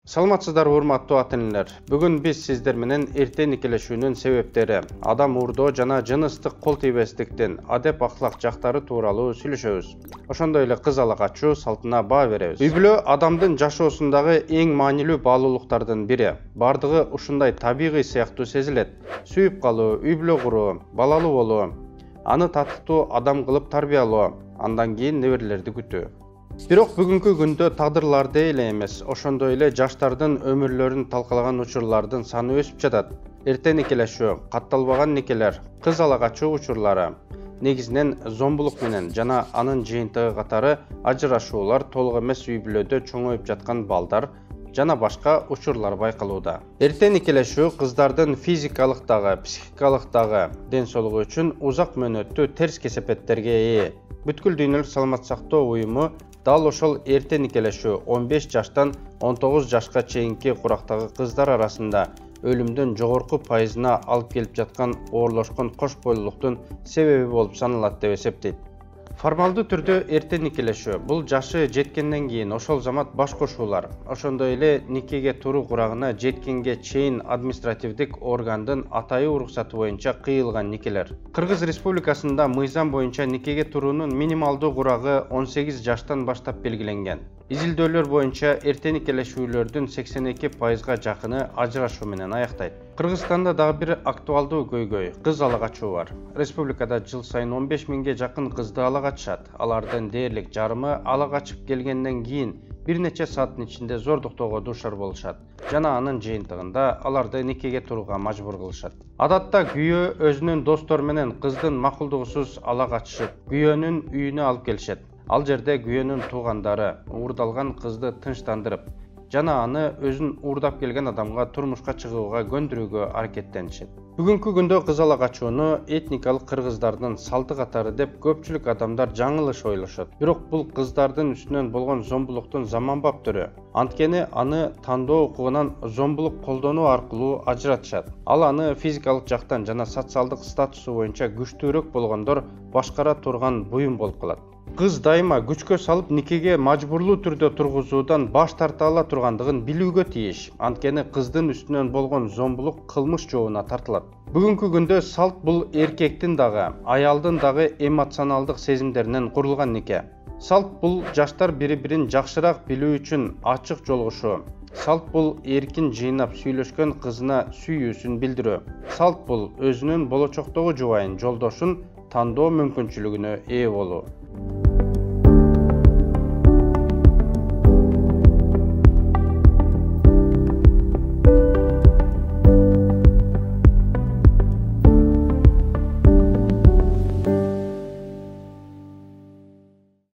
Саламатсыздар урматтуу ата-энелер. Бүгүн биз сиздер менен эрте никелешүүнүн себептери, адам уурдоо жана жыныстык кол тийбестиктин адеп акылак жактары тууралуу сүйлөшөбүз. Ошондой эле кыз ала качуу салтына баа беребиз. Үй бүлө адамдын жашоосундагы эң маанилүү баалуулуктардын бири. Бардыгы ушундай табигый сыяктуу сезилет. Сүйүп калуу, үй бүлө куруу, балалуу болуу, аны татыктуу адам кылып тарбиялоо, андан кийин неберелерди күтүү. Бирок бүгүнкү күндө тагдырларды эле эмес, ошондой эле жаштардын өмүрлөрүн талкалаган учурлардын саны өсүп жатат. Эрте никелешүү, катталбаган никелер, кыз ала качуу учурлары, негизинен зомбулук менен жана анын жыйынтыгы катары ажырашуулар, толук эмес үй бүлөдө чоңоюп жаткан балдар жана башка учурлар байкалууда. Эрте никелешүү кыздардын физикалык дагы, психикалык дагы ден соолугу үчүн узак мөөнөттүү терс кесепеттерге ээ. Бүткүл дүйнөлүк саламат сактоо уюму дал ошол эрте никелешүү 15 жаштан 19 жашка чейинки курактагы кыздар арасында өлүмдүн жогорку пайызына алып келип жаткан оорлошкон кош бойлуулуктун себеби болуп саналат деп эсептейт. Формалдуу түрдө эрте никелешүү бул жашы жеткенден кийин ошол замат баш кошуулар, ошондой эле никеге туруу курагына жеткенге чейин административдик органдын атайы уруксаты боюнча кыйылган никелер. Кыргыз Республикасында мыйзам боюнча никеге туруунун минималдуу курагы 18 жаштан баштап белгиленген. Изилдөөлөр боюнча эрте никелешүүлөрдүн 82%га жакыны ажырашуу менен аяктайт. Кыргызстанда дагы бир актуалдуу көйгөй кыз ала качуу бар. Республикада жыл сайын 15 миңге жакын кызды ала качышат. Алардын дээрлик жарымы ала качып келгенден кийин бир нече сааттын ичинде зордуктоого дуушар болушат жана анын жыйынтыгында аларды никеге турууга мажбур кылышат. Адатта күйөө өзүнүн достору менен кыздын макулдугусуз ала качышып, күйөөнүн үйүнө алып келишет. Ал жерде күйөөнүн туугандары уурдалган кызды тынчтандырып жана аны өзүн уурдап келген адамга турмушка чыгууга көндүрүүгө аракеттенишет. Бүгүнкү күндө кыз ала качууну этникалык кыргыздардын салты катары деп көпчүлүк адамдар жаңылыш ойлошот. Бирок бул кыздардын үстүнөн болгон зомбулуктун заманбап түрү. Анткени аны тандоо укугунан зомбулук колдонуу аркылуу ажыратышат. Ал аны физикалык жактан жана социалдык статусу боюнча күчтүүрөөк болгондор башкара турган буюм болуп калат. Кыз дайыма күчкө салып никеге мажбурлуу түрдө тургузуудан баш тарта ала тургандыгын билүүгө тийиш. Анткени кыздын үстүнөн болгон зомбулук кылмыш жообуна тартылат. Бүгүнкү күндө салт бул эркектин дагы, аялдын дагы эмоционалдык сезимдеринен курулган нике. Салт бул жаштар бири-бирин жакшыраак билүү үчүн ачык жолугушуу. Салт бул эркин жыйнап сүйлөшкөн кызына сүйүүсүн билдирүү. Салт бул өзүнүн болочоктогу жубайын, жолдошун тандоо мүмкүнчүлүгүнө ээ болуу.